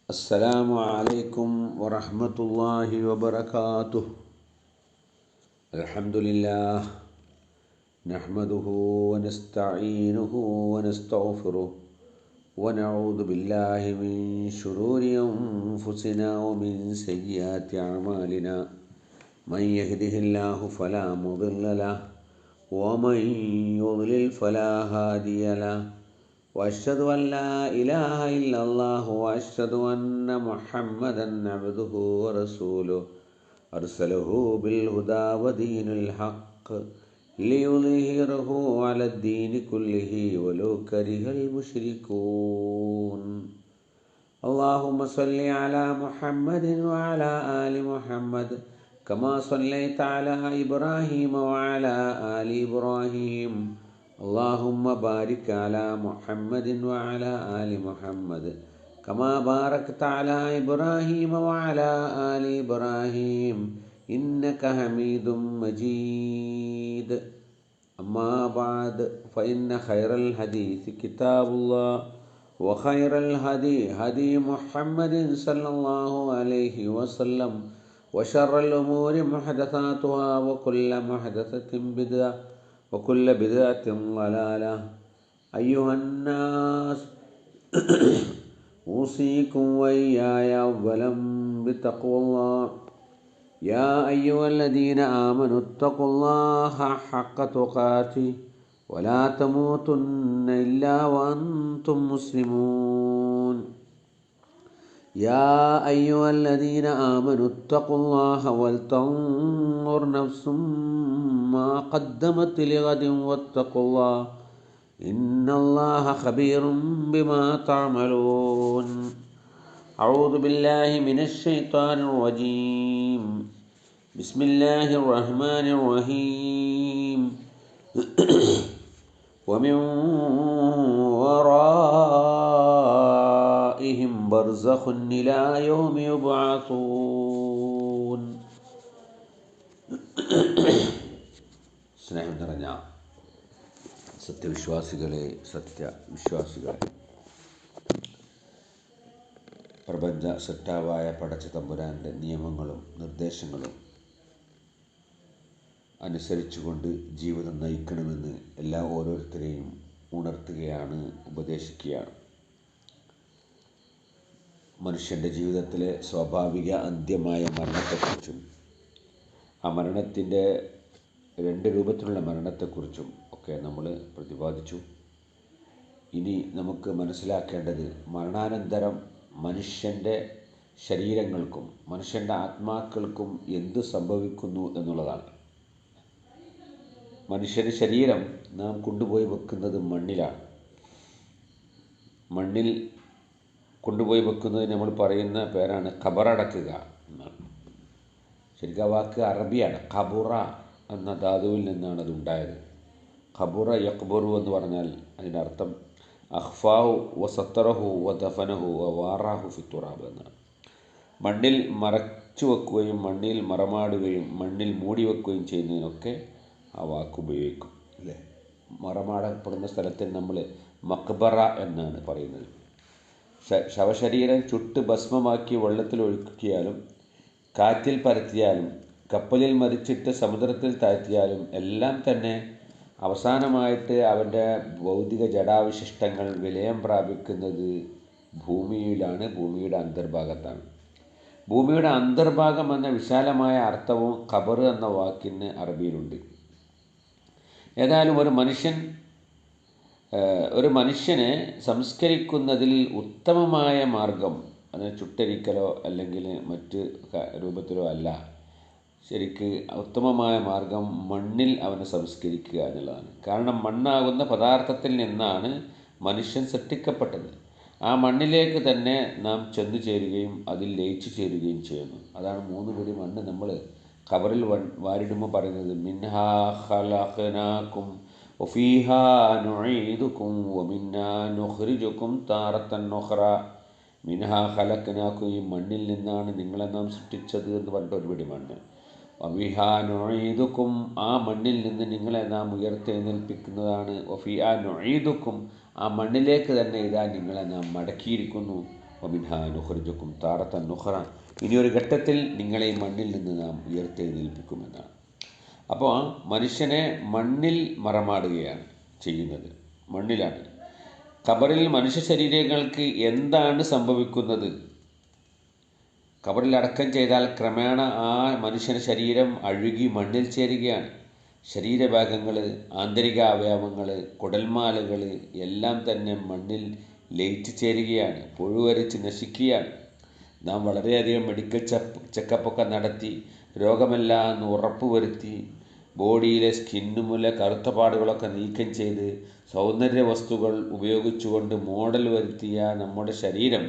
السلام عليكم ورحمة الله وبركاته. الحمد لله نحمده ونستعينه ونستغفره ونعوذ بالله من شرور أنفسنا ومن سيئات أعمالنا. من يهده الله فلا مضل له ومن يضلل فلا هادي له. وأشهد أن لا إله إلا الله وأشهد أن محمدا عبده ورسوله أرسله بالهدى ودين الحق ليظهره على الدين كله ولو كره المشركون. اللهم صل على محمد وعلى آل محمد كما صليت على إبراهيم وعلى آل إبراهيم. اللهم بارك على محمد وعلى آل محمد كما باركت على إبراهيم وعلى آل إبراهيم إنك حميد مجيد. أما بعد فإن خير الحديث كتاب الله وخير الهدي هدي محمد صلى الله عليه وسلم وشر الأمور محدثاتها وكل محدثة بدعة وكل بدعة ضلالة. أيها الناس أوصيكم وإياي أولا بتقوى الله. يا أيها الذين آمنوا اتقوا الله حق تقاته ولا تموتن إلا وأنتم مسلمون. يا أيها الذين آمنوا اتقوا الله ولتنظر نفس ما قدمت لغد واتقوا الله إن الله خبير بما تعملون. أعوذ بالله من الشيطان الرجيم. بسم الله الرحمن الرحيم. ومن ورائهم برزخ إلى يوم يبعثون. സ്നേഹം നിറഞ്ഞ സത്യവിശ്വാസികളെ, പ്രപഞ്ച സൃഷ്ടാവായ പടച്ച തമ്പുരാൻ്റെ നിയമങ്ങളും നിർദ്ദേശങ്ങളും അനുസരിച്ചുകൊണ്ട് ജീവിതം നയിക്കണമെന്ന് ഓരോരുത്തരെയും ഉണർത്തുകയാണ്, ഉപദേശിക്കുകയാണ്. മനുഷ്യൻ്റെ ജീവിതത്തിലെ സ്വാഭാവിക അന്ത്യമായ മരണത്തെക്കുറിച്ചും ആ മരണത്തിൻ്റെ 2 രൂപത്തിലുള്ള മരണത്തെക്കുറിച്ചും ഒക്കെ നമ്മൾ പ്രതിപാദിച്ചു. ഇനി നമുക്ക് മനസ്സിലാക്കേണ്ടത് മരണാനന്തരം മനുഷ്യൻ്റെ ശരീരങ്ങൾക്കും മനുഷ്യൻ്റെ ആത്മാക്കൾക്കും എന്ത് സംഭവിക്കുന്നു എന്നുള്ളതാണ്. മനുഷ്യൻ്റെ ശരീരം നാം കൊണ്ടുപോയി വെക്കുന്നത് മണ്ണിലാണ്. മണ്ണിൽ കൊണ്ടുപോയി വെക്കുന്നത് നമ്മൾ പറയുന്ന പേരാണ് ഖബറടക്കുക എന്നാണ്. ശരിക്കും ആ വാക്ക് അറബിയാണ്. ഖബുറ എന്ന ധാതുവിൽ നിന്നാണ് അതുണ്ടായത്. ഖബുറ യഖ്ബുറു എന്ന് പറഞ്ഞാൽ അതിൻ്റെ അർത്ഥം അഖ്ഫാഹു വ സത്തറഹു വ ദഫനഹു വ വാറാഹു ഫിത്തുറാബ് എന്നാണ്. മണ്ണിൽ മറച്ചു വെക്കുകയും മണ്ണിൽ മറമാടുകയും മണ്ണിൽ മൂടി വെക്കുകയും ചെയ്യുന്നതിനൊക്കെ ആ വാക്ക് ഉപയോഗിക്കും, അല്ലേ? മറമാടപ്പെടുന്ന സ്ഥലത്തിന് നമ്മൾ മക്ബറ എന്നാണ് പറയുന്നത്. ശവശരീരം ചുട്ട് ഭസ്മമാക്കി വെള്ളത്തിൽ ഒഴുക്കിയാലും കാറ്റിൽ പരത്തിയാലും കപ്പലിൽ മരിച്ചിട്ട് സമുദ്രത്തിൽ താഴ്ത്തിയാലും എല്ലാം തന്നെ അവസാനമായിട്ട് അവൻ്റെ ഭൗതിക ജഡാവശിഷ്ടങ്ങൾ വിലയം പ്രാപിക്കുന്നത് ഭൂമിയിലാണ്, ഭൂമിയുടെ അന്തർഭാഗത്താണ്. ഭൂമിയുടെ അന്തർഭാഗം എന്ന വിശാലമായ അർത്ഥവും ഖബർ എന്ന വാക്കിന് അറബിയിലുണ്ട്. ഏതായാലും ഒരു മനുഷ്യനെ സംസ്കരിക്കുന്നതിൽ ഉത്തമമായ മാർഗം അതിനെ ചുട്ടരിക്കലോ അല്ലെങ്കിൽ മറ്റ് രൂപത്തിലോ അല്ല. ശരിക്ക് ഉത്തമമായ മാർഗം മണ്ണിൽ അവനെ സംസ്കരിക്കുക എന്നുള്ളതാണ്. കാരണം മണ്ണാകുന്ന പദാർത്ഥത്തിൽ നിന്നാണ് മനുഷ്യൻ സൃഷ്ടിക്കപ്പെട്ടത്. ആ മണ്ണിലേക്ക് തന്നെ നാം ചെന്നു ചേരുകയും അതിൽ ലയിച്ചു ചേരുകയും ചെയ്യുന്നു. അതാണ് 3 പിടി മണ്ണ് നമ്മൾ ഖബറിൽ വാരിടുമ്പോൾ പറയുന്നത് മിൻഹാ ഖലഖനാകും വഫീഹാ നുഈദുകും വമിന്നാ നുഖ്രിജുകും താറത്തൻ ഉഖ്റ. മിൻഹാ ഖലഖനാകും, ഈ മണ്ണിൽ നിന്നാണ് നിങ്ങളെ നാം സൃഷ്ടിച്ചത് എന്ന് പറഞ്ഞിട്ട് ഒരു പിടി മണ്ണ്. വഫീഹാ നുഈദുകും, ആ മണ്ണിൽ നിന്ന് നിങ്ങളെ നാം ഉയർത്തെഴുന്നേൽപ്പിക്കുന്നതാണ്. വഫീഹാ നുഈദുകും, ആ മണ്ണിലേക്ക് തന്നെ ഇതാ നിങ്ങളെ നാം മടക്കിയിരിക്കുന്നു. വമിൻഹാ നുഖ്രിജുക്കും താറത്തൻ നുഖ്റ, ഇനിയൊരു ഘട്ടത്തിൽ നിങ്ങളെ ഈ മണ്ണിൽ നിന്ന് നാം ഉയർത്തെഴുന്നേൽപ്പിക്കുമെന്നാണ്. അപ്പോൾ മനുഷ്യനെ മണ്ണിൽ മറമാടുകയാണ് ചെയ്യുന്നത്, മണ്ണിലാണ്. ഖബറിൽ മനുഷ്യ ശരീരങ്ങൾക്ക് എന്താണ് സംഭവിക്കുന്നത്? ഖബറിൽ അടക്കം ചെയ്താൽ ക്രമേണ ആ മനുഷ്യൻ്റെ ശരീരം അഴുകി മണ്ണിൽ ചേരുകയാണ്. ശരീരഭാഗങ്ങൾ, ആന്തരിക അവയവങ്ങൾ, കുടൽമാലകൾ എല്ലാം തന്നെ മണ്ണിൽ ലയിച്ചു ചേരുകയാണ്, പുഴുവരിച്ച് നശിക്കുകയാണ്. നാം വളരെയധികം മെഡിക്കൽ ചെക്കപ്പൊക്കെ നടത്തി രോഗമെല്ലാം എന്ന് ഉറപ്പുവരുത്തി ബോഡിയിലെ സ്കിന്നുമുള്ള കറുത്ത പാടുകളൊക്കെ നീക്കം ചെയ്ത് സൗന്ദര്യ വസ്തുക്കൾ ഉപയോഗിച്ചുകൊണ്ട് മോഡൽ വരുത്തിയ നമ്മുടെ ശരീരം,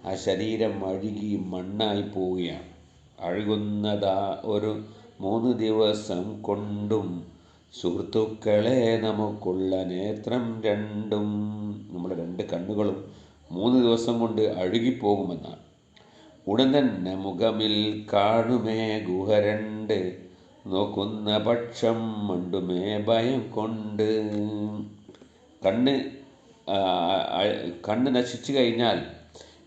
ആ ശരീരം അഴുകി മണ്ണായി പോവുകയാണ്. അഴുകുന്നതാ ഒരു 3 ദിവസം കൊണ്ടും സുഹൃത്തുക്കളെ നമുക്കുള്ള നേത്രം രണ്ടും, നമ്മുടെ 2 കണ്ണുകളും 3 ദിവസം കൊണ്ട് അഴുകിപ്പോകുമെന്നാണ്. ഉടൻ തന്നെ മുഖമിൽ കാണുമേ ഗുഹ 2, നോക്കുന്ന പക്ഷം മണ്ടുമേ ഭയം കൊണ്ട്. കണ്ണ് നശിച്ചു കഴിഞ്ഞാൽ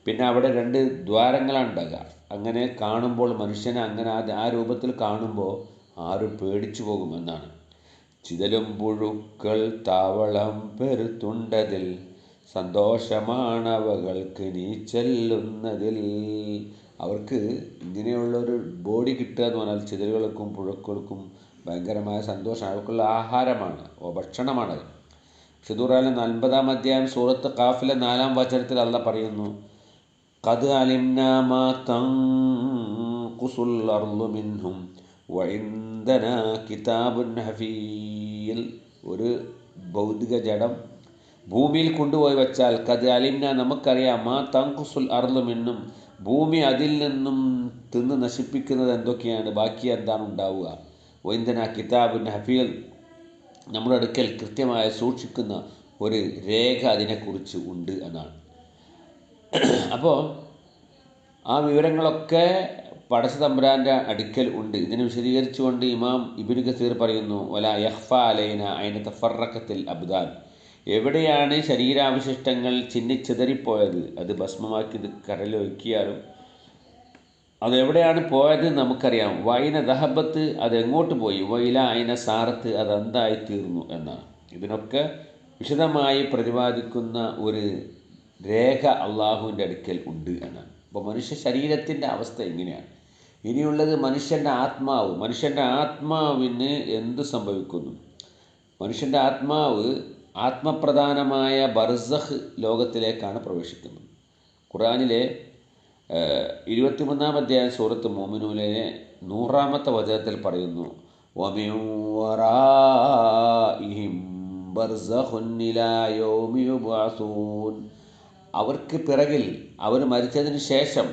പിന്നെ അവിടെ 2 ദ്വാരങ്ങളാണ് ഉണ്ടാകുക. അങ്ങനെ കാണുമ്പോൾ മനുഷ്യനെ അങ്ങനെ ആ രൂപത്തിൽ കാണുമ്പോൾ ആരും പേടിച്ചു പോകുമെന്നാണ്. ചിതലും പുഴുക്കൾ താവളം പെരുത്തുണ്ടതിൽ, സന്തോഷമാണവകൾക്ക് നീ ചെല്ലുന്നതിൽ. അവർക്ക് ഇങ്ങനെയുള്ളൊരു ബോഡി കിട്ടുക എന്ന് പറഞ്ഞാൽ ചിതലുകൾക്കും പുഴുക്കൾക്കും ഭയങ്കരമായ സന്തോഷം, അവർക്കുള്ള ആഹാരമാണ്, ഭക്ഷണമാണത്. ഖുറാനിലെ 40-ാം അധ്യായം സൂറത്ത് ഖാഫിലെ 4-ാം വചനത്തിൽ അല്ലാഹ് പറയുന്നു, ഖദ് അലിംനാ മാ തൻഖുസുൽ അർളു മിൻഹും വഇൻദനാ കിതാബുൻ ഹഫീൽ. ഒരു ഭൗതിക ജഡം ഭൂമിയിൽ കൊണ്ടുപോയി വെച്ചാൽ ഖദ് അലിംനാ, നമുക്കറിയാം, മാ തൻഖുസുൽ അർളു മിൻഹും, ഭൂമി അതിൽ നിന്നും തിന്ന് നശിപ്പിക്കുന്നത് എന്തൊക്കെയാണ്, ബാക്കി എന്താണ് ഉണ്ടാവുക. വഇൻദനാ കിതാബുൻ ഹഫീൽ, നമ്മുടെ അടുക്കൽ കൃത്യമായി സൂക്ഷിക്കുന്ന ഒരു രേഖ അതിനെക്കുറിച്ച് ഉണ്ട് എന്നാണ്. അപ്പോൾ ആ വിവരങ്ങളൊക്കെ പടച്ച തമ്പുരാൻ്റെ അടുക്കൽ ഉണ്ട്. ഇതിനെ വിശദീകരിച്ചുകൊണ്ട് ഇമാം ഇബ്നു കസീർ പറയുന്നു, വലാ യഖ്ഫ അലൈന ഐന തഫറഖത്തിൽ അബ്ദാൻ, എവിടെയാണ് ശരീരാവശിഷ്ടങ്ങൾ ചിന്നിച്ചിതറിപ്പോയത്, അത് ഭസ്മമാക്കി കരലൊഴുക്കിയാലും അതെവിടെയാണ് പോയത് നമുക്കറിയാം. വൈന ദഹബത്ത്, അതെങ്ങോട്ട് പോയി, വൈല ഐന സാറത്ത്, അതെന്തായി തീർന്നു എന്നാണ്. ഇതിനൊക്കെ വിശദമായി പ്രതിപാദിക്കുന്ന ഒരു രേഖ അള്ളാഹുവിൻ്റെ അടുക്കൽ ഉണ്ട് എന്നാണ്. അപ്പോൾ മനുഷ്യ ശരീരത്തിൻ്റെ അവസ്ഥ ഇങ്ങനെയാണ്. ഇനിയുള്ളത് മനുഷ്യൻ്റെ ആത്മാവ്. മനുഷ്യൻ്റെ ആത്മാവിന് എന്ത് സംഭവിക്കുന്നു? മനുഷ്യൻ്റെ ആത്മാവ് ആത്മപ്രധാനമായ ബർസഖ് ലോകത്തിലേക്കാണ് പ്രവേശിക്കുന്നത്. ഖുർആനിലെ 23-ാം അധ്യായം സൂറത്ത് മുഅ്മിനൂനിലെ 100-ാമത്തെ വചനത്തിൽ പറയുന്നു, വമിൻ വറാഇഹിം ബർസഖുൻ ഇലാ യൗമി യുബ്അസൂൻ, അവർക്ക് പിറകിൽ, അവർ മരിച്ചതിന് ശേഷം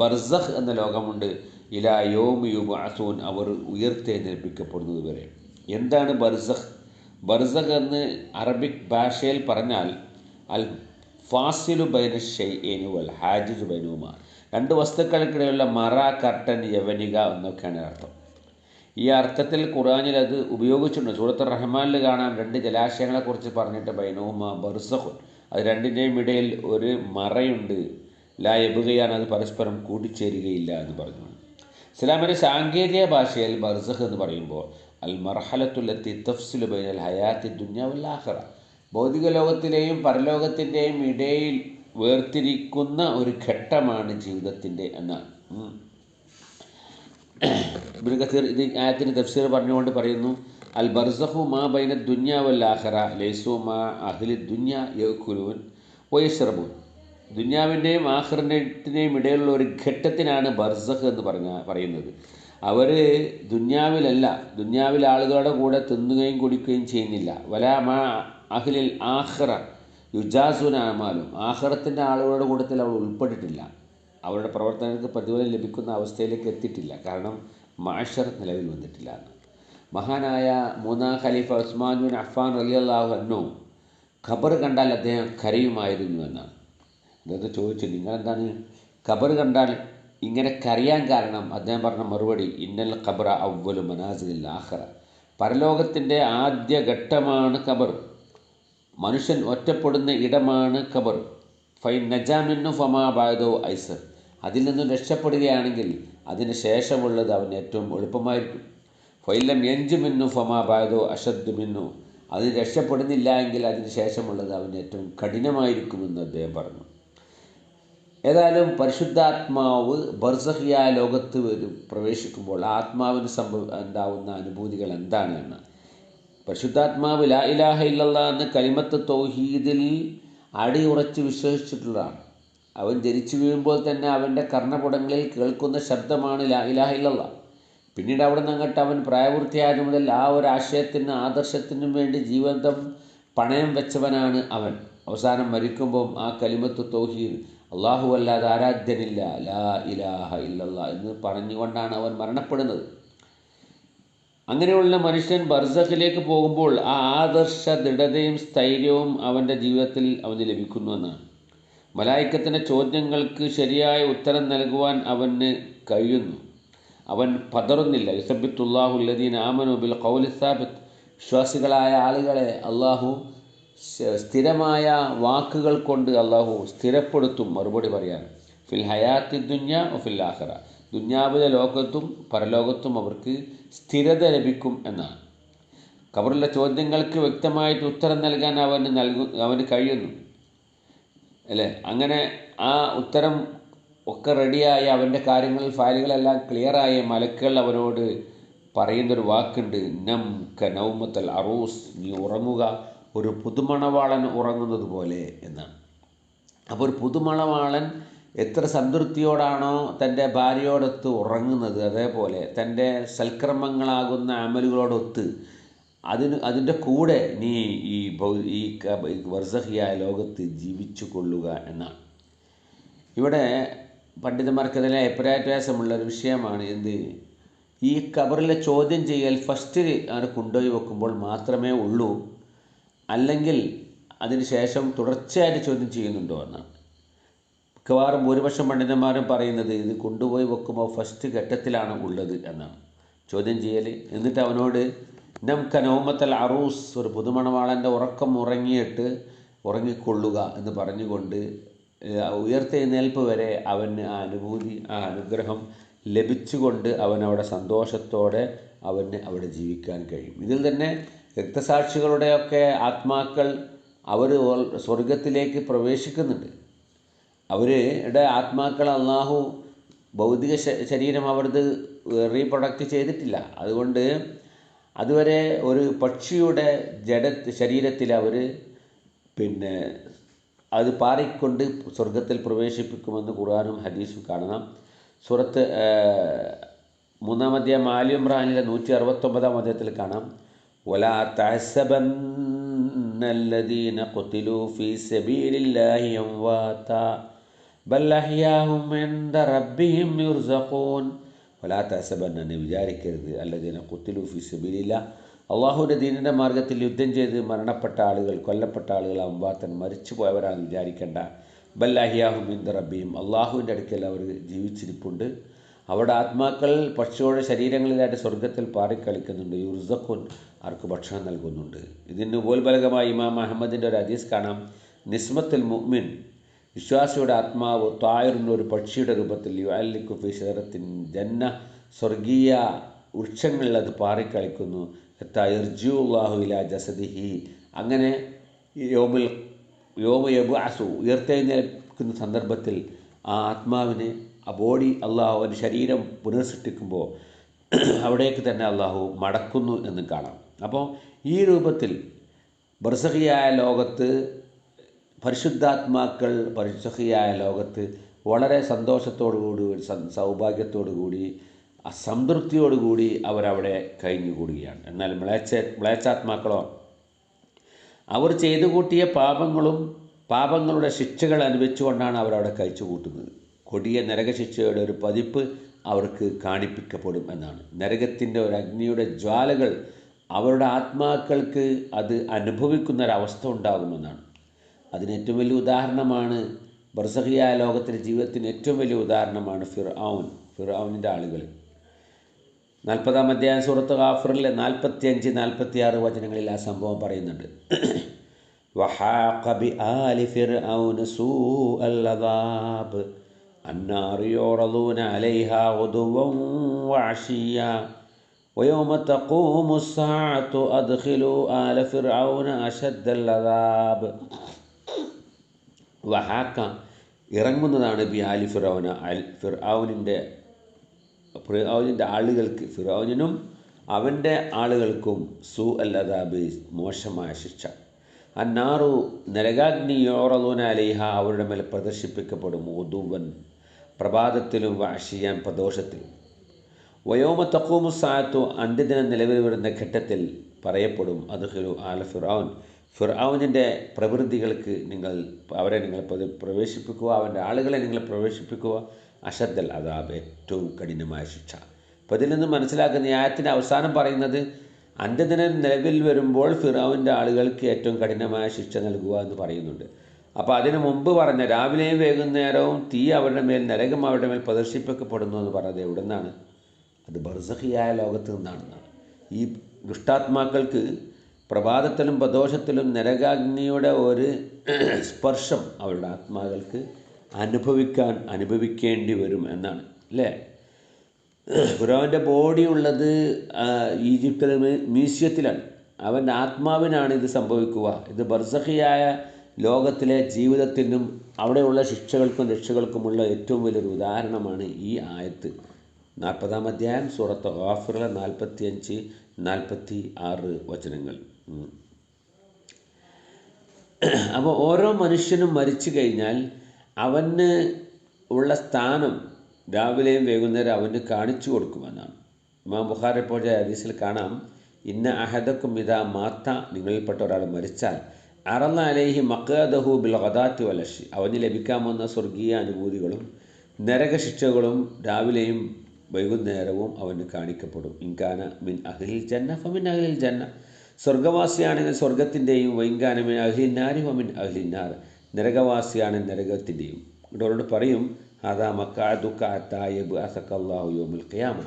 ബർസഖ് എന്ന ലോകമുണ്ട്. ഇലാ യൗമി യുബ്അസൂൻ, അവർ ഉയർത്തെഴുന്നേൽപ്പിക്കപ്പെടുന്നത് വരെ. എന്താണ് ബർസഖ്? ബർസഖ് എന്ന് അറബിക് ഭാഷയിൽ പറഞ്ഞാൽ അൽ ഫാസിലു ബൈന ഷൈഇൻ വൽ ഹാജിസു ബൈനഹുമാ, 2 വസ്തുക്കൾക്കിടയിലുള്ള മറ, കർട്ടൻ, യവനിക എന്നൊക്കെയാണ് അർത്ഥം. ഈ അർത്ഥത്തിൽ ഖുർആനിൽ അത് ഉപയോഗിച്ചിട്ടുണ്ട്. സൂറത്തുർ റഹ്മാനിൽ കാണാം 2 ജലാശയങ്ങളെക്കുറിച്ച് പറഞ്ഞിട്ട് ബൈനഹുമാ ബർസഖുൻ, അത് 2ൻ്റെയും ഇടയിൽ ഒരു മറയുണ്ട്, ലാ യബ്ഗിയാൻ, അത് പരസ്പരം കൂടിച്ചേരുകയില്ല എന്ന് പറഞ്ഞു. ഇസ്ലാമിൻ്റെ സാങ്കേതിക ഭാഷയിൽ ബർസഖ് എന്ന് പറയുമ്പോൾ അൽ മർഹലത്തുല്ലത്തി തഫ്സിലു ബൈനൽ ഹയാത്തി ദുനിയ വൽ ആഖിറ, ഭൗതിക ലോകത്തിലെയും പരലോകത്തിൻ്റെയും ഇടയിൽ വേർതിരിക്കുന്ന ഒരു ഘട്ടമാണ് ജീവിതത്തിൻ്റെ എന്നാണ്. ഇബ്നു കസീർ ഇത് ആയത്തിന് തഫ്സീർ പറഞ്ഞുകൊണ്ട് പറയുന്നു, അൽ ബർസഖു മാ ബൈന ദുനിയ വൽ ആഖിറ ലൈസു മാ അഹ്ലി ദുനിയ യഅ്കുലൂൻ വയശ്റബൂൻ, ദുനിയാവിൻ്റെയും ആഖിറത്തിൻ്റെയും ഇടയിലുള്ള ഒരു ഘട്ടത്തിനാണ് ബർസഖ് എന്ന് പറയുന്നത്. അവർ ദുനിയാവിലല്ല, ദുനിയാവിൽ ആളുകളുടെ കൂടെ തിന്നുകയും കുടിക്കുകയും ചെയ്യുന്നില്ല. വലാ മാ അഹ്ലിൽ ആഖിറ യുജാസുന അമാലും, ആഖിറത്തിൻ്റെ ആളുകളുടെ കൂട്ടത്തിൽ അവൾ ഉൾപ്പെട്ടിട്ടില്ല, അവരുടെ പ്രവർത്തനങ്ങൾക്ക് പ്രതിഫലം ലഭിക്കുന്ന അവസ്ഥയിലേക്ക് എത്തിയിട്ടില്ല. കാരണം മാഷർ നിലവിൽ വന്നിട്ടില്ല എന്ന്. മഹാനായ 3-ാം ഖലീഫ ഉസ്മാൻ ബിൻ അഫ്ഫാൻ റളിയല്ലാഹു അൻഹു ഖബർ കണ്ടാൽ അദ്ദേഹം കരയുമായിരുന്നു എന്നാണ്. അദ്ദേഹത്തെ ചോദിച്ചു, നിങ്ങളെന്താണ് ഖബർ കണ്ടാൽ ഇങ്ങനെ കരയാൻ കാരണം? അദ്ദേഹം പറഞ്ഞ മറുപടി, ഇന്നൽ ഖബറ അവ്വലു മനാസിലിൽ ആഖിറ, പരലോകത്തിൻ്റെ ആദ്യ ഘട്ടമാണ് ഖബർ, മനുഷ്യൻ ഒറ്റപ്പെടുന്ന ഇടമാണ് ഖബർ. ഫൈൻ നജാമിന്നു ഫമാ ബാദോ ഐസർ, അതിൽ നിന്നും രക്ഷപ്പെടുകയാണെങ്കിൽ അതിന് ശേഷമുള്ളത് അവന് ഏറ്റവും എളുപ്പമായിരിക്കും. ഫൈലം യഞ്ചു മിന്നു ഫമാ ബാദോ അഷദ്ദു മിന്നു, അതിന് രക്ഷപ്പെടുന്നില്ല എങ്കിൽ അതിന് ശേഷമുള്ളത് അവന് ഏറ്റവും കഠിനമായിരിക്കുമെന്ന് അദ്ദേഹം പറഞ്ഞു. ഏതായാലും പരിശുദ്ധാത്മാവ് ബർസഖിയായ ലോകത്ത് പ്രവേശിക്കുമ്പോൾ ആത്മാവിന് ഉണ്ടാവുന്ന അനുഭൂതികൾ എന്താണ് എന്ന്, പരിശുദ്ധാത്മാവ് ലാ ഇലാഹ ഇല്ലല്ലാഹ് എന്ന കലിമത്ത് തൗഹീദിൽ അടിയുറച്ച് വിശ്വസിച്ചിട്ടുള്ളതാണ്. അവൻ ജനിച്ചു വീഴുമ്പോൾ തന്നെ അവൻ്റെ കർണപുടങ്ങളിൽ കേൾക്കുന്ന ശബ്ദമാണ് ലാ ഇലാഹ ഇല്ലല്ലാഹ്. പിന്നീട് അവിടെ നിന്ന് അങ്ങോട്ട് അവൻ പ്രായപൂർത്തിയായത് മുതൽ ആ ഒരു ആശയത്തിനും ആദർശത്തിനും വേണ്ടി ജീവിതം പണയം വെച്ചവനാണ് അവൻ. അവസാനം മരിക്കുമ്പോൾ ആ കലിമത്ത് തൗഹീദ്, അള്ളാഹു അല്ലാതെ ആരാധ്യനില്ല, ലാ ഇലാഹ ഇല്ലല്ലാഹ് എന്ന് പറഞ്ഞുകൊണ്ടാണ് അവൻ മരണപ്പെടുന്നത്. അങ്ങനെയുള്ള മനുഷ്യൻ ബർസഖിലേക്ക് പോകുമ്പോൾ ആ ആദർശ ദൃഢതയും സ്ഥൈര്യവും അവൻ്റെ ജീവിതത്തിൽ അവന് ലഭിക്കുന്നു എന്നാണ്. മലായിക്കത്തിൻ്റെ ചോദ്യങ്ങൾക്ക് ശരിയായ ഉത്തരം നൽകുവാൻ അവന് കഴിയുന്നു. അവൻ പതറുന്നില്ല. യുസബ്ബിത്തുല്ലാഹുല്ലദീന ആമനു ബിൽ ഖൗലി സാബിത്ത്, വിശ്വാസികളായ ആളുകളെ അള്ളാഹു സ്ഥിരമായ വാക്കുകൾ കൊണ്ട് അള്ളാഹു സ്ഥിരപ്പെടുത്തും മറുപടി പറയാൻ. ഫിൽ ഹയാത്തി ദുന്യ ഫിൽ ആഖിറ, ദുന്യാവിലെ ലോകത്തും പരലോകത്തും അവർക്ക് സ്ഥിരത ലഭിക്കും എന്നാണ്. ഖബറിലെ ചോദ്യങ്ങൾക്ക് വ്യക്തമായിട്ട് ഉത്തരം നൽകാൻ അവന് കഴിയുന്നു അല്ലേ. അങ്ങനെ ആ ഉത്തരം ഒക്കെ റെഡിയായി അവൻ്റെ കാര്യങ്ങളിൽ ഫയലുകളെല്ലാം ക്ലിയറായി മലക്കുകൾ അവനോട് പറയുന്നൊരു വാക്കുണ്ട്, നം ക നൗമത്തൽ അറൂസ്, നീ ഉറങ്ങുക ഒരു പുതുമണവാളൻ ഉറങ്ങുന്നത് പോലെ എന്നാണ്. അപ്പോൾ ഒരു പുതുമണവാളൻ എത്ര സംതൃപ്തിയോടാണോ തൻ്റെ ഭാര്യയോടൊത്ത് ഉറങ്ങുന്നത്, അതേപോലെ തൻ്റെ സൽക്കർമ്മങ്ങളാകുന്ന അമലുകളോടൊത്ത് അതിൻ്റെ കൂടെ നീ ഈ ബർസഖിയായ ലോകത്ത് ജീവിച്ചു കൊള്ളുക എന്നാണ്. ഇവിടെ പണ്ഡിതന്മാർക്കതിലെ അഭിപ്രായവ്യാസമുള്ളൊരു വിഷയമാണ് എന്ത്, ഈ ഖബറിലെ ചോദ്യം ചെയ്യൽ ഫസ്റ്റ് അങ്ങനെ കൊണ്ടുപോയി വെക്കുമ്പോൾ മാത്രമേ ഉള്ളൂ, അല്ലെങ്കിൽ അതിന് ശേഷം തുടർച്ചയായിട്ട് ചോദ്യം ചെയ്യുന്നുണ്ടോ എന്നാണ്. മിക്കവാറും ഭൂരിപക്ഷം പണ്ഡിതന്മാരും പറയുന്നത് ഇത് കൊണ്ടുപോയി വെക്കുമ്പോൾ ഫസ്റ്റ് ഘട്ടത്തിലാണ് ഉള്ളത് എന്നാണ് ചോദ്യം ചെയ്യൽ. എന്നിട്ട് അവനോട് നം ക നൗമത്തൽ അറൂസ്, ഒരു പുതുമണവാളൻ്റെ ഉറക്കം ഉറങ്ങിക്കൊള്ളുക എന്ന് പറഞ്ഞുകൊണ്ട് ഉയർത്തെഴുന്നേൽപ്പ് വരെ അവന് ആ അനുഭൂതി, ആ അനുഗ്രഹം ലഭിച്ചുകൊണ്ട് അവനവിടെ സന്തോഷത്തോടെ അവന് അവിടെ ജീവിക്കാൻ കഴിയും. ഇതിൽ തന്നെ രക്തസാക്ഷികളുടെയൊക്കെ ആത്മാക്കൾ അവർ സ്വർഗത്തിലേക്ക് പ്രവേശിക്കുന്നുണ്ട്. അവരുടെ ആത്മാക്കൾ അള്ളാഹു ഭൗതിക ശരീരം അവരത് റീപ്രൊഡക്റ്റ് ചെയ്തിട്ടില്ല. അതുകൊണ്ട് അതുവരെ ഒരു പക്ഷിയുടെ ശരീരത്തിൽ അവർ അത് പാറിക്കൊണ്ട് സ്വർഗത്തിൽ പ്രവേശിപ്പിക്കുമെന്ന് ഖുർആനും ഹദീസും കാണാം. സൂറത്ത് 3-ാം അധ്യായം ആലി ഇംറാനിലെ 169-ാം അധ്യായത്തിൽ കാണാം, വലാ തഹ്സബന്നല്ലദീന ഖുതിലൂ ഫീ സബീലില്ലാഹി അംവാതാ ബൽ അഹ്യാഉം ഇൻദ റബ്ബിഹിം യുർസഖൂൻ. വലാ തഹ്സബന്ന, നീ വിചാരിക്കരുത്, അല്ലദീന ഖുതിലൂ ഫീ സബീലില്ലാഹ്, അള്ളാഹുവിൻ്റെ ദീനിൻ്റെ മാർഗത്തിൽ യുദ്ധം ചെയ്ത് മരണപ്പെട്ട ആളുകൾ, കൊല്ലപ്പെട്ട ആളുകൾ അംവാത്തൻ, മരിച്ചു പോയവരാണെന്ന് വിചാരിക്കേണ്ട. ബൽ അഹ്യാഹും ഇൻദ റബ്ബിഹിം, അള്ളാഹുവിൻ്റെ അടുക്കൽ അവർ ജീവിച്ചിരിപ്പുണ്ട്. അവിടെ ആത്മാക്കൾ പക്ഷിയുടെ ശരീരങ്ങളിലായിട്ട് സ്വർഗത്തിൽ പാറിക്കളിക്കുന്നുണ്ട്. യുർസഖൂൻ, അവർക്ക് ഭക്ഷണം നൽകുന്നുണ്ട്. ഇതിന് ഉപോത്ബലകമായി ഇമാം അഹമ്മദിൻ്റെ ഒരു ഹദീസ് കാണാം, നിസ്മത്തുൽ മുഅ്മിൻ, വിശ്വാസിയുടെ ആത്മാവ് തായറിൻ്റെ ഒരു പക്ഷിയുടെ രൂപത്തിൽ യുഅല്ലിഖു ഫീ ശജറത്തിൻ ജന്ന, സ്വർഗീയ വൃക്ഷങ്ങളിൽ അത് പാറിക്കളിക്കുന്നു. യർജിഉല്ലാഹു ഇലാ ജസദിഹി, അങ്ങനെ യോമ യബ്അസു, ഉയർത്തെഴുന്നേൽക്കുന്ന സന്ദർഭത്തിൽ ആ ആത്മാവിനെ, ആ ബോഡി അള്ളാഹു അവൻ്റെ ശരീരം പുനഃസൃഷ്ടിക്കുമ്പോൾ അവിടേക്ക് തന്നെ അള്ളാഹു മടക്കുന്നു എന്ന് കാണാം. അപ്പോൾ ഈ രൂപത്തിൽ ബർസഖിയായ ലോകത്ത് പരിശുദ്ധാത്മാക്കൾ ബർസഖിയായ ലോകത്ത് വളരെ സന്തോഷത്തോടുകൂടി, സൗഭാഗ്യത്തോടുകൂടി, സംതൃപ്തിയോടുകൂടി അവരവിടെ കഴിഞ്ഞുകൂടുകയാണ്. എന്നാൽ മ്ലേച്ഛാത്മാക്കളോ അവർ ചെയ്തു കൂട്ടിയ പാപങ്ങളുടെ ശിക്ഷകൾ അനുഭവിച്ചുകൊണ്ടാണ് അവരവിടെ കഴിച്ചു കൂട്ടുന്നത്. കൊടിയ നരകശിക്ഷയുടെ ഒരു പതിപ്പ് അവർക്ക് കാണിപ്പിക്കപ്പെടും എന്നാണ്. നരകത്തിൻ്റെ ഒരു അഗ്നിയുടെ ജ്വാലകൾ അവരുടെ ആത്മാക്കൾക്ക് അത് അനുഭവിക്കുന്നൊരവസ്ഥ ഉണ്ടാകുമെന്നാണ്. അതിന് ഏറ്റവും വലിയ ഉദാഹരണമാണ് ബർസഖിയായ ലോകത്തിലെ ജീവിതത്തിന് ഏറ്റവും വലിയ ഉദാഹരണമാണ് ഫിർഔനിൻ്റെ ആളുകൾ. 40-ാം അധ്യായം സൂറത്ത് ഗാഫിറിലെ 45-46 വചനങ്ങളിൽ ആ സംഭവം പറയുന്നുണ്ട്. وحاق بآل فرعون سوء العذاب النار يعرضون عليها غدوا وعشيا ويوم تقوم الساعة أدخلوا آل فرعون أشد العذاب. വഹാക്ക ഇറങ്ങുന്നതാണ് ബി ആലി ഫിറൗന, ഫിറൗനിൻ്റെ ആളുകൾക്ക്, ഫിറൗനിനും അവൻ്റെ ആളുകൾക്കും സൂ അൽ അദാബ് മോശമായ ശിക്ഷ. അന്നാറു നരകാഗ്നി യോറലൂന അലൈഹ അവരുടെ മേൽ പ്രദർശിപ്പിക്കപ്പെടും, ഉദുവൻ പ്രഭാതത്തിലും വാഷിയാൻ പ്രദോഷത്തിലും. വയോമ തഖൂമു സാഅത്തു അന്ത്യദിനം നിലവിൽ വരുന്ന ഘട്ടത്തിൽ പറയപ്പെടും, അദ്ഖിലു ആല ഫിറൗൻ, ഫിറൗനിൻ്റെ പ്രവൃത്തികൾക്ക് അവരെ നിങ്ങൾ പ്രവേശിപ്പിക്കുക, അവൻ്റെ ആളുകളെ നിങ്ങൾ പ്രവേശിപ്പിക്കുക, അഷദ്ദൽ അദാബ് ഏറ്റവും കഠിനമായ ശിക്ഷ. അപ്പോൾ ഇതിൽ നിന്ന് മനസ്സിലാക്കുന്ന ഈ ആയത്തിൻ്റെ അവസാനം പറയുന്നത് അന്ത്യദിനം നിലവിൽ വരുമ്പോൾ ഫിറൗനിൻ്റെ ആളുകൾക്ക് ഏറ്റവും കഠിനമായ ശിക്ഷ നൽകുക എന്ന് പറയുന്നുണ്ട്. അപ്പോൾ അതിനു മുമ്പ് പറഞ്ഞ രാവിലെയും വൈകുന്നേരവും തീ അവരുടെ മേൽ, നരകം അവരുടെ മേൽ പ്രദർശിപ്പിക്കപ്പെടുന്നു എന്ന് പറഞ്ഞത് എവിടെ നിന്നാണ്? അത് ബർസഖിയായ ലോകത്ത് നിന്നാണെന്നാണ്. ഈ ദുഷ്ടാത്മാക്കൾക്ക് പ്രഭാതത്തിലും പ്രദോഷത്തിലും നരകാഗ്നിയുടെ ഒരു സ്പർശം അവരുടെ ആത്മാക്കൾക്ക് അനുഭവിക്കേണ്ടി വരും എന്നാണ്, അല്ലേ? ഫിറൗൻ്റെ ബോഡി ഉള്ളത് ഈജിപ്തിലെ മ്യൂസിയത്തിലാണ്. അവൻ്റെ ആത്മാവിനാണ് ഇത് സംഭവിക്കുക. ഇത് ബർസഖിയായ ലോകത്തിലെ ജീവിതത്തിനും അവിടെയുള്ള ശിക്ഷകൾക്കും രക്ഷകൾക്കുമുള്ള ഏറ്റവും വലിയൊരു ഉദാഹരണമാണ് ഈ ആയത്ത്. 40-ാം അധ്യായം സൂറത്ത് ഗാഫിറിലെ 45-46 വചനങ്ങൾ. അപ്പോൾ ഓരോ മനുഷ്യനും മരിച്ചു കഴിഞ്ഞാൽ അവന് ഉള്ള സ്ഥാനം രാവിലെയും വൈകുന്നേരം അവന് കാണിച്ചു കൊടുക്കുമെന്നാണ്. ഇമാം ബുഖാരി പോയ ഹദീസിൽ കാണാം, ഇന്ന അഹദക്കും ഇദാ മാത്ത, നിങ്ങളിൽപ്പെട്ട ഒരാൾ മരിച്ചാൽ, അറന്ന അലൈഹി മഖദഹു ബിൽ ഗദാത്തി വലഷി, അവന് ലഭിക്കാമെന്ന സ്വർഗീയ അനുഭൂതികളും നരകശിക്ഷകളും രാവിലെയും വൈകുന്നേരവും അവന് കാണിക്കപ്പെടും. ഇൻകാന മിൻ അഹ്ലിൽ ജന്ന ഫമിൻ അഹ്ലിൽ ജന്ന, സ്വർഗവാസിയാണെങ്കിൽ സ്വർഗത്തിൻ്റെയും, വൈൻകാന മിൻ അഹ്ലിൻ നാരി ഫമിൻ അഹ്ലിൻ നാർ, നരകവാസിയാണ് നരകത്തിൻ്റെയും. ഇവരോട് പറയും, അതാ മക്കാദുക ഹത്താ യബ്അസക അല്ലാഹു യൗമൽ ഖിയാമ,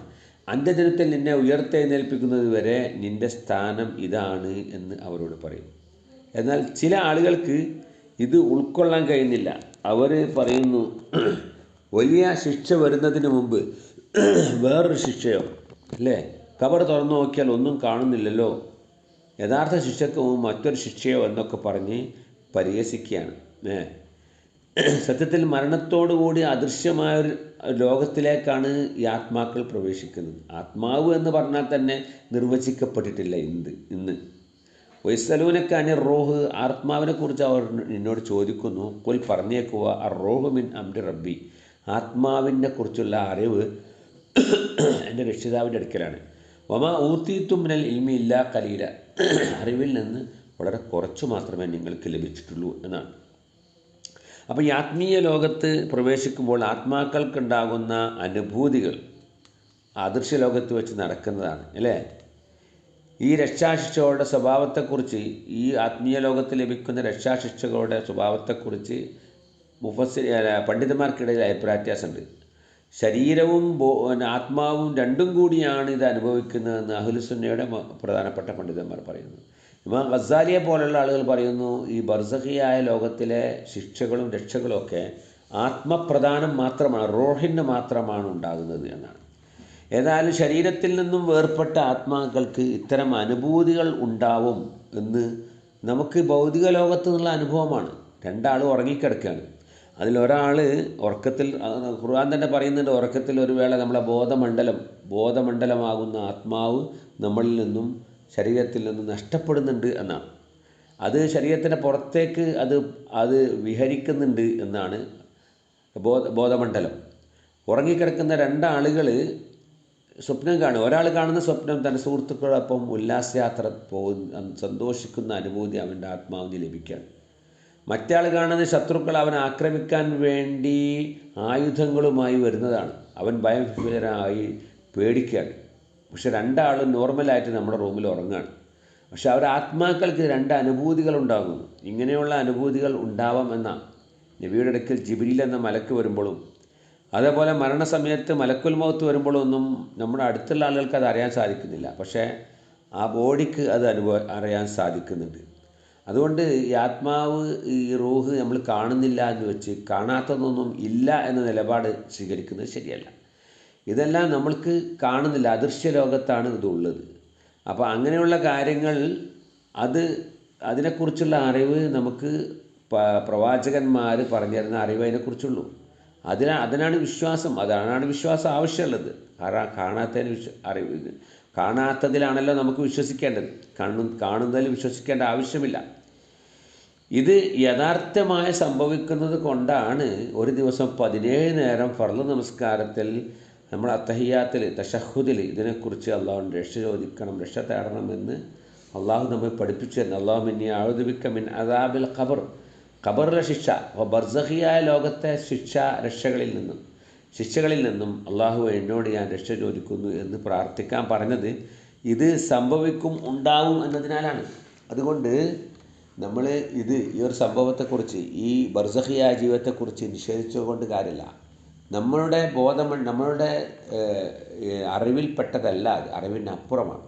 അന്ത്യദിനത്തിൽ നിന്നെ ഉയർത്തെഴുന്നേൽപ്പിക്കുന്നത് വരെ നിൻ്റെ സ്ഥാനം ഇതാണ് എന്ന് അവരോട് പറയും. എന്നാൽ ചില ആളുകൾക്ക് ഇത് ഉൾക്കൊള്ളാൻ കഴിയുന്നില്ല. അവർ പറയുന്നു, വലിയ ശിക്ഷ വരുന്നതിന് മുമ്പ് വേറൊരു ശിക്ഷയോ, അല്ലേ? ഖബർ തുറന്നു നോക്കിയാൽ ഒന്നും കാണുന്നില്ലല്ലോ, യഥാർത്ഥ ശിക്ഷയ്ക്ക് മുമ്പ് മറ്റൊരു ശിക്ഷയോ എന്നൊക്കെ പറഞ്ഞ് പരിഹസിക്കുകയാണ്. സത്യത്തിൽ മരണത്തോടുകൂടി അദൃശ്യമായ ഒരു ലോകത്തിലേക്കാണ് ഈ ആത്മാക്കൾ പ്രവേശിക്കുന്നത്. ആത്മാവ് എന്ന് പറഞ്ഞാൽ തന്നെ നിർവചിക്കപ്പെട്ടിട്ടില്ല ഇന്ന്. വൈസലൂനൊക്കെ അനി റോഹ്, ആത്മാവിനെ കുറിച്ച് അവർ എന്നോട് ചോദിക്കുന്നു. കൊൽ പറഞ്ഞേക്കുക, അർ റോഹ് മിൻ അംരി റബ്ബി, ആത്മാവിനെ കുറിച്ചുള്ള അറിവ് എൻ്റെ രക്ഷിതാവിൻ്റെ അടുക്കലാണ്. വമാ ഊത്തീത്തും മിനൽ ഇൽമി ഇല്ലാ ഖലീല, അറിവിൽ നിന്ന് വളരെ കുറച്ചു മാത്രമേ നിങ്ങൾക്ക് ലഭിച്ചിട്ടുള്ളൂ എന്നാണ്. അപ്പോൾ ഈ ആത്മീയ ലോകത്ത് പ്രവേശിക്കുമ്പോൾ ആത്മാക്കൾക്കുണ്ടാകുന്ന അനുഭൂതികൾ അദൃശ്യ ലോകത്ത് വെച്ച് നടക്കുന്നതാണ്, അല്ലേ? ഈ രക്ഷാശിക്ഷകളുടെ സ്വഭാവത്തെക്കുറിച്ച്, ഈ ആത്മീയ ലോകത്ത് ലഭിക്കുന്ന രക്ഷാശിക്ഷകളുടെ സ്വഭാവത്തെക്കുറിച്ച് പണ്ഡിതന്മാർക്കിടയിൽ അഭിപ്രായ വ്യത്യാസമുണ്ട്. ശരീരവും ആത്മാവും രണ്ടും കൂടിയാണ് ഇത് അനുഭവിക്കുന്നതെന്ന് അഹ്ലുസുന്നയുടെ പ്രധാനപ്പെട്ട പണ്ഡിതന്മാർ പറയുന്നു. ഇമാം ഗസാലിയെ പോലുള്ള ആളുകൾ പറയുന്നു, ഈ ബർസഖിയായ ലോകത്തിലെ ശിക്ഷകളും രക്ഷകളും ഒക്കെ ആത്മപ്രധാനം മാത്രമാണ്, റോഹിന് മാത്രമാണ് ഉണ്ടാകുന്നത് എന്നാണ്. ഏതായാലും ശരീരത്തിൽ നിന്നും വേർപെട്ട ആത്മാക്കൾക്ക് ഇത്തരം അനുഭൂതികൾ ഉണ്ടാവും എന്ന് നമുക്ക് ഭൗതിക ലോകത്തു നിന്നുള്ള അനുഭവമാണ്. രണ്ടാളും ഉറങ്ങിക്കിടക്കുകയാണ്. അതിലൊരാൾ ഉറക്കത്തിൽ, ഖുർആൻ തന്നെ പറയുന്നുണ്ട്, ഉറക്കത്തിൽ ഒരു വേള നമ്മളെ ബോധമണ്ഡലമാകുന്ന ആത്മാവ് നമ്മളിൽ നിന്നും, ശരീരത്തിൽ നിന്നും നഷ്ടപ്പെടുന്നുണ്ട് എന്നാണ്. അത് ശരീരത്തിൻ്റെ പുറത്തേക്ക് അത് വിഹരിക്കുന്നുണ്ട് എന്നാണ് ബോധമണ്ഡലം. ഉറങ്ങിക്കിടക്കുന്ന രണ്ടാളുകൾ സ്വപ്നം കാണും. ഒരാൾ കാണുന്ന സ്വപ്നം തൻ്റെ സുഹൃത്തുക്കളോടൊപ്പം ഉല്ലാസയാത്ര സന്തോഷിക്കുന്ന അനുഭൂതി അവൻ്റെ ആത്മാവിന് ലഭിക്കുകയാണ്. മറ്റാൾ കാണുന്ന ശത്രുക്കൾ അവനെ ആക്രമിക്കാൻ വേണ്ടി ആയുധങ്ങളുമായി വരുന്നതാണ്. അവൻ ഭയഭീതനായി പേടിക്കുകയാണ്. പക്ഷെ രണ്ടാളും നോർമലായിട്ട് നമ്മുടെ റൂമിൽ ഉറങ്ങുകയാണ്. പക്ഷെ അവരുടെ ആത്മാക്കൾക്ക് രണ്ട് അനുഭൂതികൾ ഉണ്ടാകുന്നു. ഇങ്ങനെയുള്ള അനുഭൂതികൾ ഉണ്ടാവാം എന്ന നബിയുടെ അടുക്കൽ ജിബ്രീൽ എന്ന മലക്ക് വരുമ്പോഴും, അതേപോലെ മരണസമയത്ത് മലക്കുൽ മൗത്ത് വരുമ്പോഴൊന്നും നമ്മുടെ അടുത്തുള്ള ആളുകൾക്ക് അത് അറിയാൻ സാധിക്കുന്നില്ല. പക്ഷേ ആ ബോഡിക്ക് അത് അറിയാൻ സാധിക്കുന്നുണ്ട്. അതുകൊണ്ട് ഈ ആത്മാവ്, ഈ റൂഹ് നമ്മൾ കാണുന്നില്ല എന്ന് വെച്ച് കാണാത്തതൊന്നും ഇല്ല എന്ന നിലപാട് സ്വീകരിക്കുന്നത് ശരിയല്ല. ഇതെല്ലാം നമ്മൾക്ക് കാണുന്നില്ല, അദൃശ്യ ലോകത്താണ് ഇതുള്ളത്. അപ്പോൾ അങ്ങനെയുള്ള കാര്യങ്ങൾ, അതിനെക്കുറിച്ചുള്ള അറിവ് നമുക്ക് പ്രവാചകന്മാർ പറഞ്ഞു തരുന്ന അറിവ് അതിനെക്കുറിച്ചുള്ളൂ. അതിനാണ് വിശ്വാസം, അതാണ് വിശ്വാസം ആവശ്യമുള്ളത്. കാണാത്തതിലാണല്ലോ നമുക്ക് വിശ്വസിക്കേണ്ടത്, കാണുന്നതിൽ വിശ്വസിക്കേണ്ട ആവശ്യമില്ല. ഇത് യഥാർത്ഥമായി സംഭവിക്കുന്നത് കൊണ്ടാണ് ഒരു ദിവസം 17 നേരം ഫർള് നമസ്കാരത്തിൽ നമ്മൾ അത്തഹിയാത്തിൽ, തശഹുദിൽ ഇതിനെക്കുറിച്ച് അള്ളാഹുവിൻ്റെ രക്ഷ ചോദിക്കണം, രക്ഷ തേടണമെന്ന് അള്ളാഹു നമ്മെ പഠിപ്പിച്ചു തരുന്നത്. അള്ളാഹു മിന്നി അഊദു ബിക മിൻ അദാബിൽ ഖബർ, ഖബറിലെ ശിക്ഷ, ബർസഖിയായ ലോകത്തെ ശിക്ഷകളിൽ നിന്നും അള്ളാഹു എന്നോട് ഞാൻ രക്ഷ ചോദിക്കുന്നു എന്ന് പ്രാർത്ഥിക്കാൻ പറഞ്ഞത് ഇത് സംഭവിക്കും, ഉണ്ടാവും എന്നതിനാലാണ്. അതുകൊണ്ട് നമ്മൾ ഈ ഒരു സംഭവത്തെക്കുറിച്ച്, ഈ ബർസഖിയായ ജീവിതത്തെക്കുറിച്ച് നിഷേധിച്ചുകൊണ്ട് കാര്യമില്ല. നമ്മളുടെ നമ്മളുടെ അറിവിൽപ്പെട്ടതല്ല, അത് അറിവിനപ്പുറമാണ്.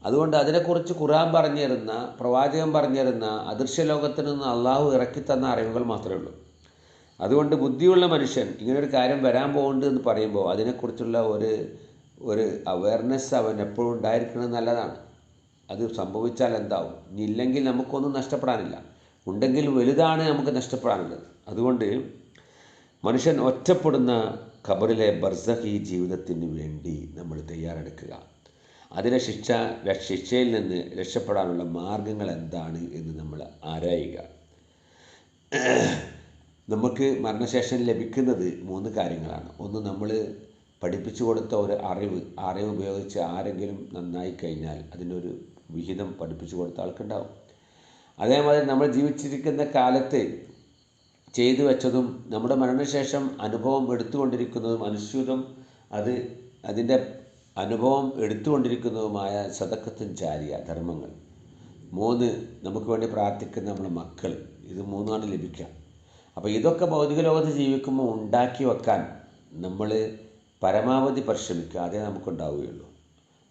അതുകൊണ്ട് അതിനെക്കുറിച്ച് ഖുർആൻ പറഞ്ഞു തരുന്ന, പ്രവാചകൻ പറഞ്ഞു തരുന്ന അദൃശ്യ ലോകത്തിൽ നിന്ന് അള്ളാഹു ഇറക്കിത്തന്ന അറിവുകൾ മാത്രമേ ഉള്ളൂ. അതുകൊണ്ട് ബുദ്ധിയുള്ള മനുഷ്യൻ ഇങ്ങനൊരു കാര്യം വരാൻ പോകുന്നുണ്ട് എന്ന് പറയുമ്പോൾ അതിനെക്കുറിച്ചുള്ള ഒരു അവയർനെസ് അവൻ എപ്പോഴും ഉണ്ടായിരിക്കുന്നത് നല്ലതാണ്. അത് സംഭവിച്ചാൽ എന്താവും, ഇനി ഇല്ലെങ്കിൽ നമുക്കൊന്നും നഷ്ടപ്പെടാനില്ല, ഉണ്ടെങ്കിൽ വലുതാണ് നമുക്ക് നഷ്ടപ്പെടാനുള്ളത്. അതുകൊണ്ട് മനുഷ്യൻ ഒറ്റപ്പെടുന്ന ഖബറിലെ ബർസഖി ജീവിതത്തിന് വേണ്ടി നമ്മൾ തയ്യാറെടുക്കുക. അതിലെ ശിക്ഷയിൽ നിന്ന് രക്ഷപ്പെടാനുള്ള മാർഗങ്ങൾ എന്താണ് എന്ന് നമ്മൾ ആരായുക. നമുക്ക് മരണശേഷം ലഭിക്കുന്നത് 3 കാര്യങ്ങളാണ്. ഒന്ന്, നമ്മൾ പഠിപ്പിച്ചു കൊടുത്ത ഒരു അറിവ് ഉപയോഗിച്ച് ആരെങ്കിലും നന്നായി കഴിഞ്ഞാൽ അതിനൊരു വിഹിതം പഠിപ്പിച്ചു കൊടുത്ത ആൾക്കുണ്ടാവും. അതേമാതിരി നമ്മൾ ജീവിച്ചിരിക്കുന്ന കാലത്ത് ചെയ്തു വെച്ചതും നമ്മുടെ മരണശേഷം അനുഭവം എടുത്തുകൊണ്ടിരിക്കുന്നതും അനുസ്യൂതം അതിൻ്റെ അനുഭവം എടുത്തുകൊണ്ടിരിക്കുന്നതുമായ സദഖത്തുൻ ജാരിയ ധർമ്മങ്ങൾ. 3, നമുക്ക് വേണ്ടി പ്രാർത്ഥിക്കുന്ന നമ്മുടെ മക്കൾ. ഇത് 3 ലഭിക്കുക. അപ്പോൾ ഇതൊക്കെ ഭൗതിക ലോകത്ത് ജീവിക്കുമ്പോൾ ഉണ്ടാക്കി വെക്കാൻ നമ്മൾ പരമാവധി പരിശ്രമിക്കുക, അതേ നമുക്കുണ്ടാവുകയുള്ളൂ.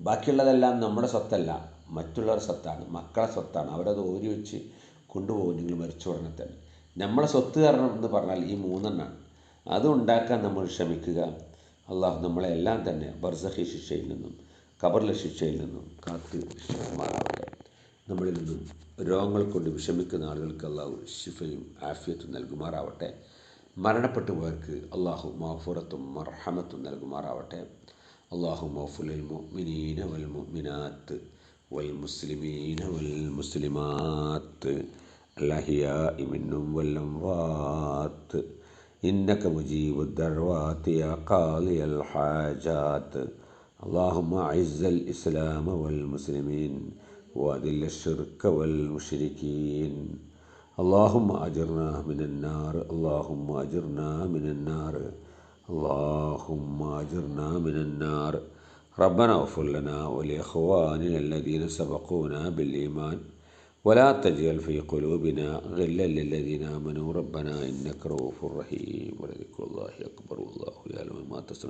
ബാക്കിയുള്ളതെല്ലാം നമ്മുടെ സ്വത്തല്ല, മറ്റുള്ളവരുടെ സ്വത്താണ്, മക്കളെ സ്വത്താണ്. അവരത് ഓരി വെച്ച് കൊണ്ടുപോകും നിങ്ങൾ മരിച്ച ഉടനെ തന്നെ. നമ്മളെ സ്വത്ത് കാരണം എന്ന് പറഞ്ഞാൽ ഈ 3 അത് ഉണ്ടാക്കാൻ നമ്മൾ ശ്രമിക്കുക. അള്ളാഹു നമ്മളെ എല്ലാം തന്നെ ബർസഖി ശിക്ഷയിൽ നിന്നും ഖബറിലെ ശിക്ഷയിൽ നിന്നും കാത്ത് രക്ഷിക്കുമാറാവട്ടെ. നമ്മളിൽ നിന്നും രോഗങ്ങൾ കൊണ്ട് വിഷമിക്കുന്ന ആളുകൾക്ക് അള്ളാഹു ശിഫയും ആഫിയത്തും നൽകുമാറാവട്ടെ. മരണപ്പെട്ടു പോയവർക്ക് അള്ളാഹു മഗ്ഫിറത്തും മർഹമത്തും നൽകുമാറാവട്ടെ. അള്ളാഹു മഗ്ഫിർ മുഅ്മിനീന വൽ മുഅ്മിനാത്ത് വൽ മുസ്ലിമീന വൽ മുസ്ലിമാത്ത് അൽഅഹ്യാഇ മിൻഹും വൽ അംവാത്ത് إنك مجيب الدعوات يا قاضي الحاجات اللهم أعز الإسلام والمسلمين وأذل الشرك والمشركين اللهم أجرنا من النار اللهم أجرنا من النار اللهم أجرنا من النار ربنا اغفر لنا ولإخواننا الذين سبقونا بالإيمان ولا تجعل في قلوبنا غلا للذين آمنوا ربنا إنك رؤوف رحيم ولذكر الله أكبر والله يعلم ما تصنعون.